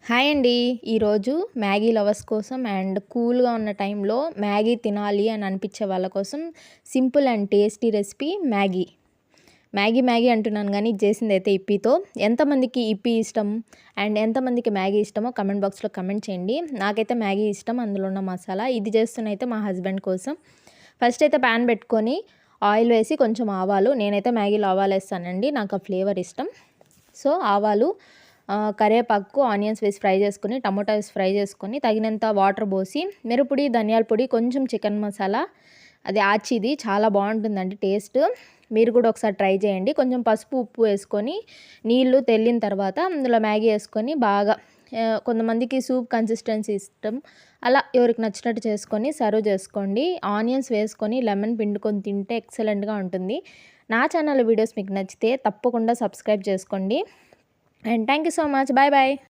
Hi అండి. ఈరోజు Maggi lovers కోసం అండ్ కూల్‌గా ఉన్న టైంలో మ్యాగీ తినాలి అని అనిపించే వాళ్ళ కోసం simple and tasty recipe Maggi. Maggi అంటున్నాను గానీ ఇది చేసిందైతే ఇప్పీతో. ఎంతమందికి ఇప్పీ ఇష్టం అండ్ ఎంతమందికి మ్యాగీ ఇష్టమో కామెంట్ బాక్స్‌లో కామెంట్ చేయండి. నాకైతే మ్యాగీ ఇష్టం. అందులో ఉన్న మసాలా. ఇది చేస్తున్నైతే మా హస్బెండ్ కోసం. ఫస్ట్ అయితే పాన్ పెట్టుకొని ఆయిల్ వేసి కొంచెం ఆవాలు, నేనైతే మ్యాగీలో ఆవాలేస్తానండి. నాకు ఆ ఫ్లేవర్ ఇష్టం. సో, ఆవాలు, కరివేపాకు, ఆనియన్స్ వేసి ఫ్రై చేసుకొని, టమోటా వేసి ఫ్రై చేసుకొని, తగినంత వాటర్ పోసి, మిరప్పొడి, ధనియాల పొడి, కొంచెం చికెన్ మసాలా, అది ఆచిది చాలా బాగుంటుందండి టేస్ట్. మీరు కూడా ఒకసారి ట్రై చేయండి. కొంచెం పసుపు, ఉప్పు వేసుకొని నీళ్లు తెల్లిన తర్వాత అందులో మ్యాగీ వేసుకొని బాగా, కొంతమందికి సూప్ కన్సిస్టెన్సీ ఇష్టం, అలా ఎవరికి నచ్చినట్టు చేసుకొని సర్వ్ చేసుకోండి. ఆనియన్స్ వేసుకొని లెమన్ పిండుకొని తింటే ఎక్సలెంట్గా ఉంటుంది. నా ఛానల్ వీడియోస్ మీకు నచ్చితే తప్పకుండా సబ్స్క్రైబ్ చేసుకోండి. And thank you so much. Bye bye.